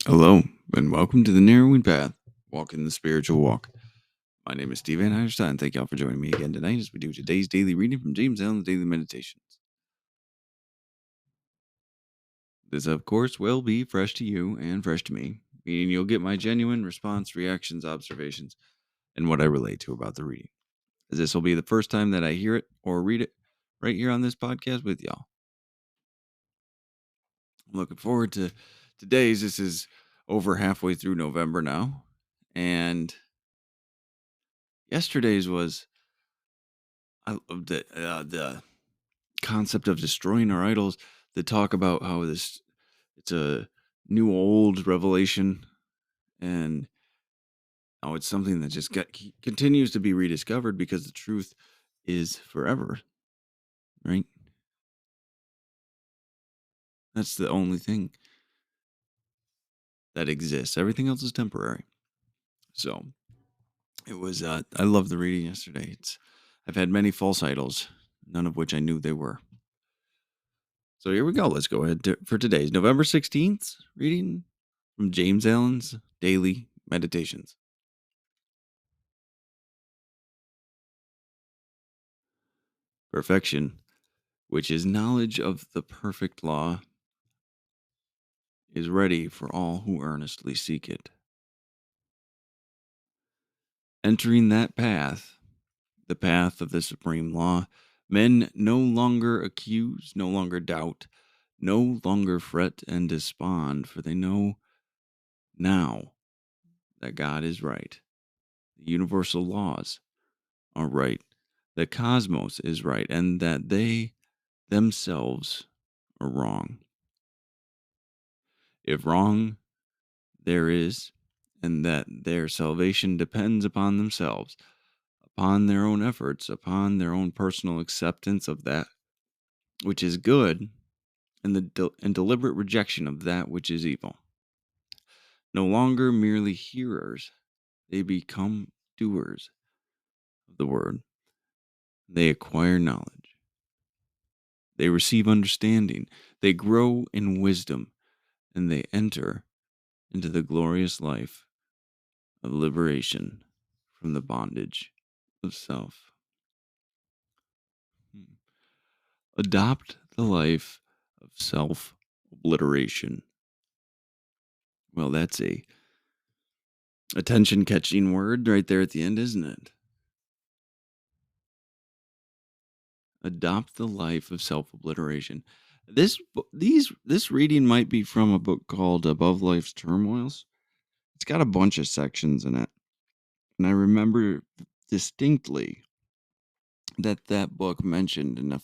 Hello, and welcome to the Narrowing Path, walking the spiritual walk. My name is Steve Van Einstein. Thank y'all for joining me again tonight as we do today's daily reading from James Allen's Daily Meditations. This, of course, will be fresh to you and fresh to me, meaning you'll get my genuine response, reactions, observations, and what I relate to about the reading, as this will be the first time that I hear it or read it right here on this podcast with y'all. I'm looking forward to today's. This is over halfway through November now, and yesterday's was I love the concept of destroying our idols. They talk about how it's a new old revelation, and how it's something that just continues to be rediscovered because the truth is forever, right? That's the only thing that exists. Everything else is temporary. So it was. I love the reading yesterday. I've had many false idols, none of which I knew they were. So here we go. Let's go ahead for today's November 16th reading from James Allen's Daily Meditations. Perfection, which is knowledge of the perfect law, is ready for all who earnestly seek it. Entering that path, the path of the supreme law, men no longer accuse, no longer doubt, no longer fret and despond, for they know now that God is right. The universal laws are right. The cosmos is right, and that they themselves are wrong. If wrong there is, and that their salvation depends upon themselves, upon their own efforts, upon their own personal acceptance of that which is good, and and deliberate rejection of that which is evil. No longer merely hearers, they become doers of the word. They acquire knowledge. They receive understanding. They grow in wisdom, and they enter into the glorious life of liberation from the bondage of self. Adopt the life of self obliteration. Well, that's a attention catching word right there at the end, isn't it? Adopt the life of self obliteration. This reading might be from a book called Above Life's Turmoils. It's got a bunch of sections in it, and I remember distinctly that book mentioned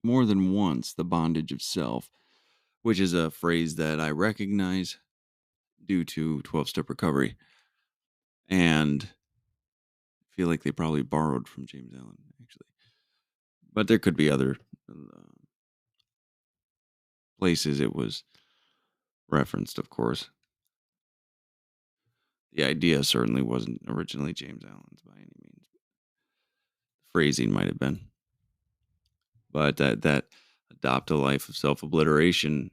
more than once the bondage of self, which is a phrase that I recognize due to 12-step recovery, and feel like they probably borrowed from James Allen, actually. But there could be other places it was referenced, of course. The idea certainly wasn't originally James Allen's by any means. Phrasing might have been. But that adopt a life of self-obliteration,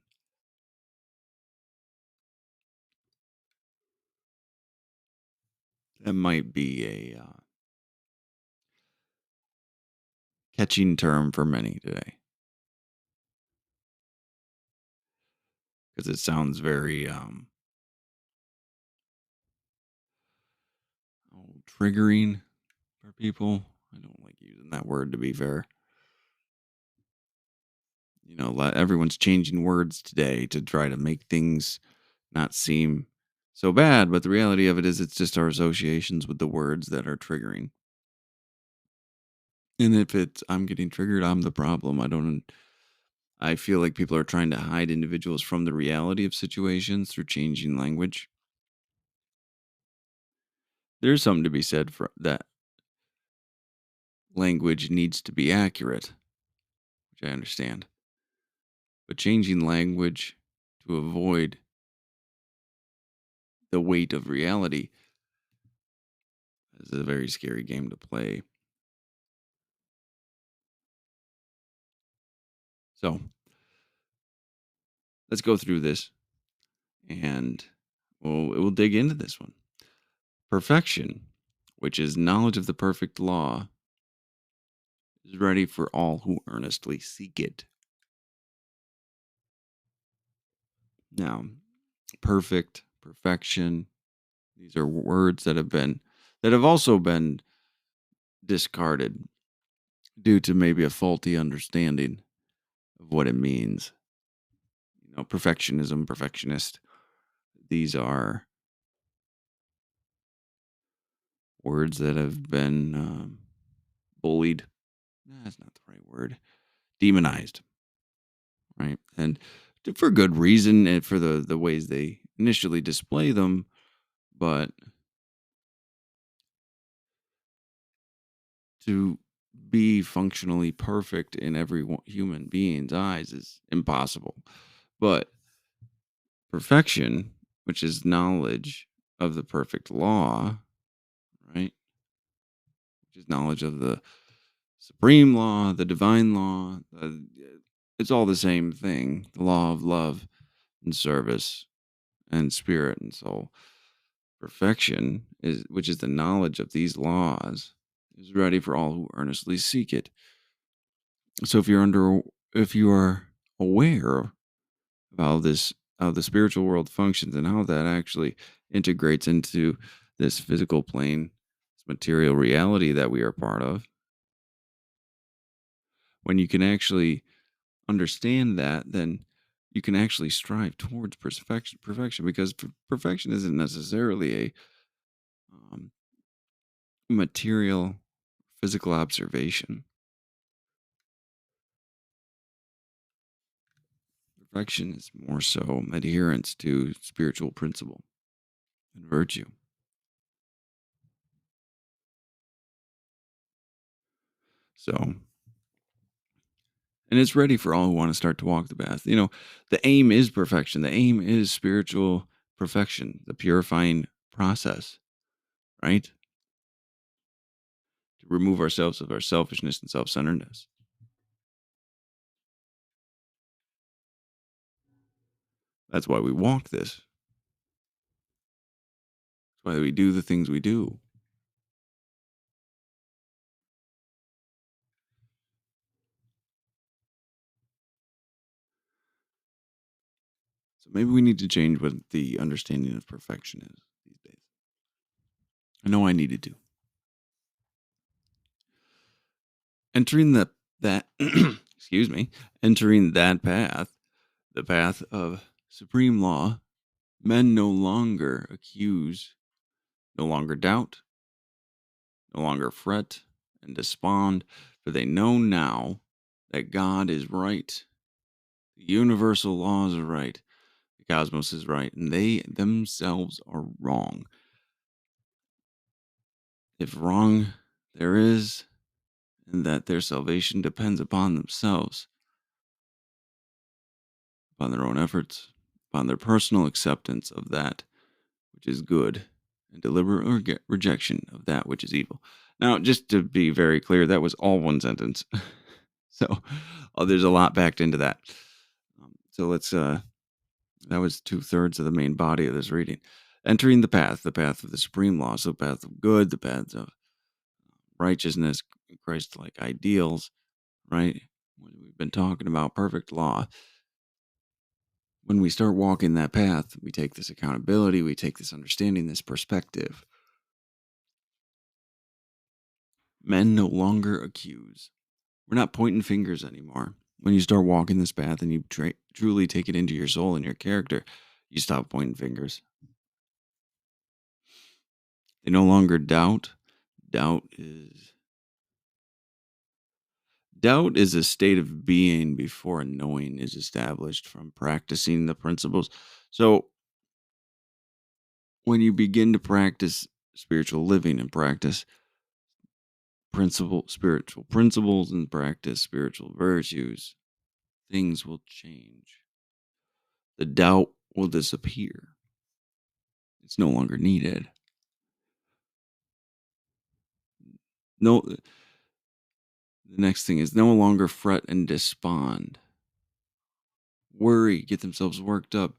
that might be a catching term for many today. Because it sounds very triggering for people. I don't like using that word, to be fair. You know, everyone's changing words today to try to make things not seem so bad, but the reality of it is it's just our associations with the words that are triggering. And if I'm getting triggered, I'm the problem. I feel like people are trying to hide individuals from the reality of situations through changing language. There's something to be said for that. Language needs to be accurate, which I understand. But changing language to avoid the weight of reality is a very scary game to play. So let's go through this and Well, we'll dig into this one. Perfection, which is knowledge of the perfect law, is ready for all who earnestly seek it. Now, perfect, perfection, these are words that have also been discarded due to maybe a faulty understanding of what it means. Perfectionism, perfectionist. These are words that have been bullied. That's not the right word. Demonized, right? And for good reason, and for the ways they initially display them, but to be functionally perfect in every human being's eyes is impossible. But perfection, which is knowledge of the perfect law, right? Which is knowledge of the supreme law, the divine law. It's all the same thing. The law of love and service and spirit and soul. Perfection is, which is the knowledge of these laws, is ready for all who earnestly seek it. So if you are aware of how the spiritual world functions and how that actually integrates into this physical plane, this material reality that we are part of, when you can actually understand that, then you can actually strive towards perfection, because perfection isn't necessarily a um, material physical observation. Perfection is more so adherence to spiritual principle and virtue. So, and it's ready for all who want to start to walk the path. The aim is perfection. The aim is spiritual perfection, the purifying process, right? To remove ourselves of our selfishness and self-centeredness. That's why we walk this. That's why we do the things we do. So maybe we need to change what the understanding of perfection is these days. I know I needed to. Entering that excuse me, entering that path, the path of supreme law, men no longer accuse, no longer doubt, no longer fret and despond, for they know now that God is right. The universal laws are right. The cosmos is right, and they themselves are wrong. If wrong there is, and that their salvation depends upon themselves, upon their own efforts, upon their personal acceptance of that which is good, and deliberate rejection of that which is evil. Now, just to be very clear, that was all one sentence. So there's a lot packed into that. So that was 2/3 of the main body of this reading. Entering the path of the supreme law, so the path of good, the path of righteousness, Christ like ideals, right? When we've been talking about perfect law. When we start walking that path, we take this accountability, we take this understanding, this perspective. Men no longer accuse. We're not pointing fingers anymore. When you start walking this path and you truly take it into your soul and your character, you stop pointing fingers. They no longer doubt. Doubt is doubt is a state of being before a knowing is established from practicing the principles. So when you begin to practice spiritual living and practice spiritual principles and practice spiritual virtues, things will change. The doubt will disappear. It's no longer needed. No, the next thing is no longer fret and despond. Worry, get themselves worked up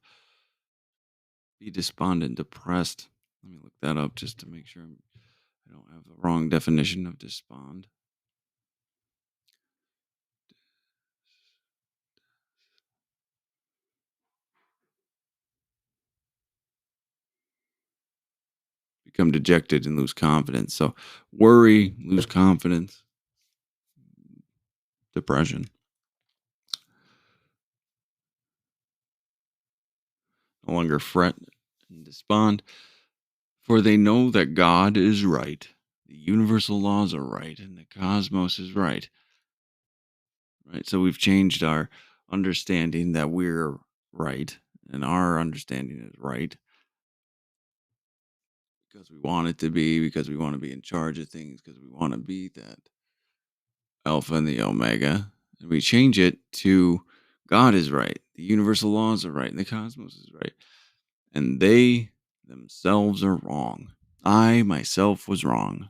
be despondent, depressed. Let me look that up just to make sure I don't have the wrong definition of despond. Become dejected and lose confidence. So worry, lose confidence, depression. No longer fret and despond, for they know that God is right. The universal laws are right, and the cosmos is right. Right. So we've changed our understanding that we're right, and our understanding is right because we want it to be, because we want to be in charge of things, because we want to be that alpha and the omega. And we change it to God is right, the universal laws are right, and the cosmos is right. And they themselves are wrong. I myself was wrong.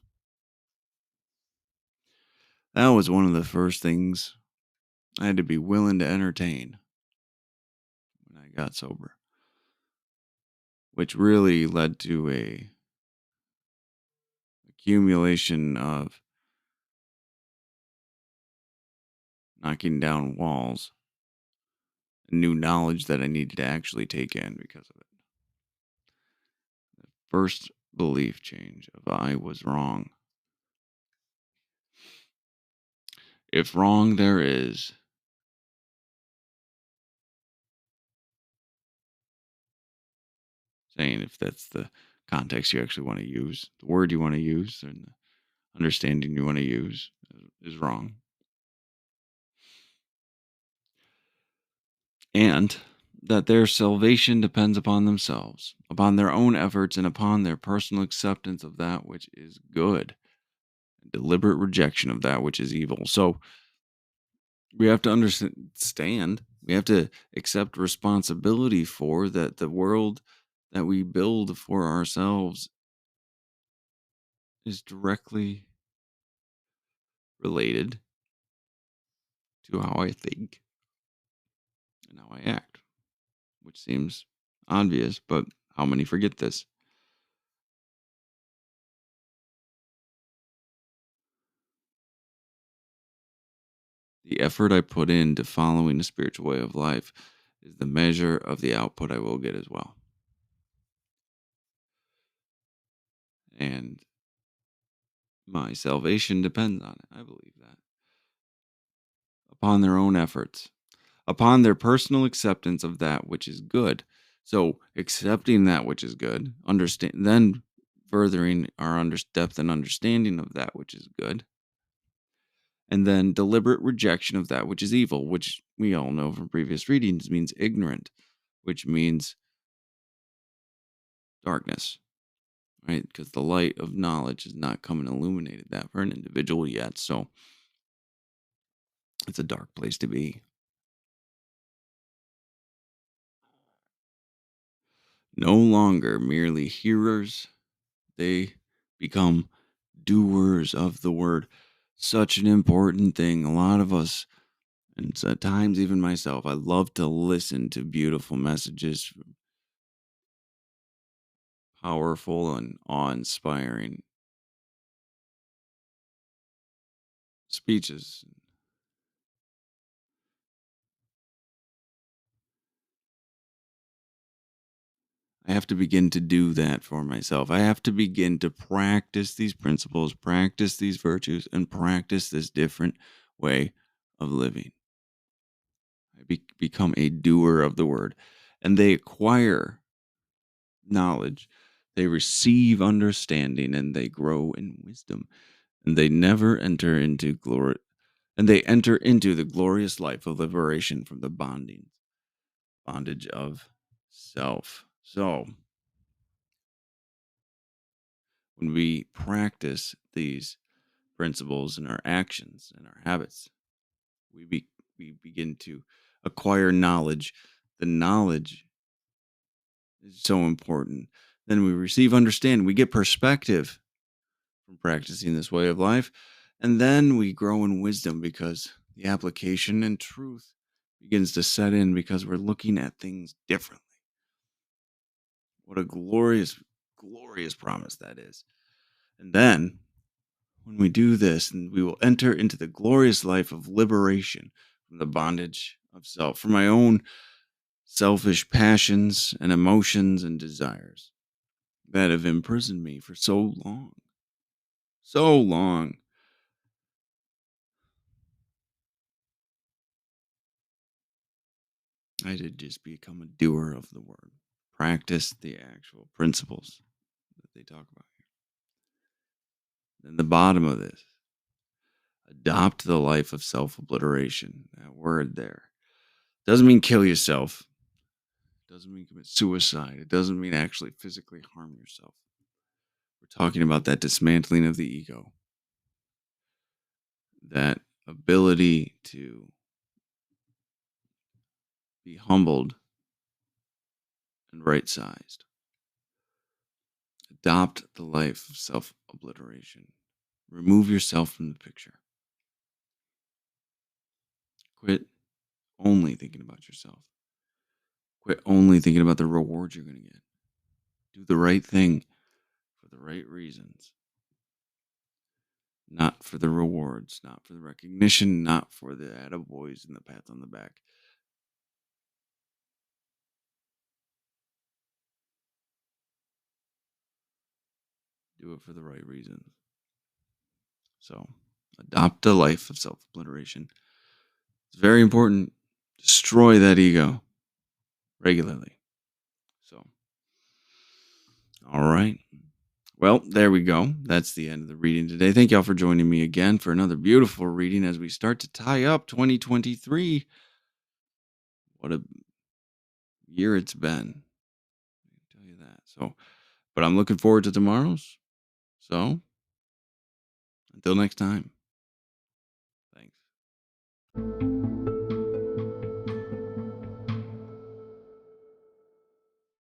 That was one of the first things I had to be willing to entertain when I got sober, which really led to a accumulation of knocking down walls and new knowledge that I needed to actually take in because of it. The first belief change of I was wrong. If wrong there is, saying if that's the context you actually want to use, the word you want to use, and the understanding you want to use is wrong. And that their salvation depends upon themselves, upon their own efforts, and upon their personal acceptance of that which is good, and deliberate rejection of that which is evil. So we have to understand, we have to accept responsibility for that the world that we build for ourselves is directly related to how I think and how I act, which seems obvious, but how many forget this? The effort I put into following a spiritual way of life is the measure of the output I will get as well. And my salvation depends on it. I believe that. Upon their own efforts, upon their personal acceptance of that which is good. So, accepting that which is good, understand, then furthering our depth and understanding of that which is good, and then deliberate rejection of that which is evil, which we all know from previous readings means ignorant, which means darkness, right? Because the light of knowledge has not come and illuminated that for an individual yet. So it's a dark place to be. No longer merely hearers, they become doers of the word. Such an important thing. A lot of us, and at times even myself, I love to listen to beautiful messages, powerful and awe-inspiring speeches. I have to begin to do that for myself. I have to begin to practice these principles, practice these virtues, and practice this different way of living. I become a doer of the word, and they acquire knowledge, they receive understanding, and they grow in wisdom, and they never enter into glory, and they enter into the glorious life of liberation from the bondage of self. So, when we practice these principles in our actions and our habits, we begin to acquire knowledge. The knowledge is so important. Then we receive understanding. We get perspective from practicing this way of life. And then we grow in wisdom because the application and truth begins to set in because we're looking at things differently. What a glorious, glorious promise that is. And then, when we do this, and we will enter into the glorious life of liberation from the bondage of self, from my own selfish passions and emotions and desires that have imprisoned me for so long. So long. I did just become a doer of the word. Practice the actual principles that they talk about here. Then the bottom of this, adopt the life of self obliteration. That word there doesn't mean kill yourself, doesn't mean commit suicide, it doesn't mean actually physically harm yourself. We're talking about that dismantling of the ego, that ability to be humbled and right sized. Adopt the life of self obliteration. Remove yourself from the picture. Quit only thinking about yourself. Quit only thinking about the rewards you're going to get. Do the right thing for the right reasons, not for the rewards, not for the recognition, not for the attaboys and the pats on the back. Do it for the right reasons. So, adopt a life of self obliteration. It's very important. Destroy that ego regularly. So, all right. Well, there we go. That's the end of the reading today. Thank y'all for joining me again for another beautiful reading as we start to tie up 2023. What a year it's been. I can tell you that. So, but I'm looking forward to tomorrow's. So, until next time. Thanks.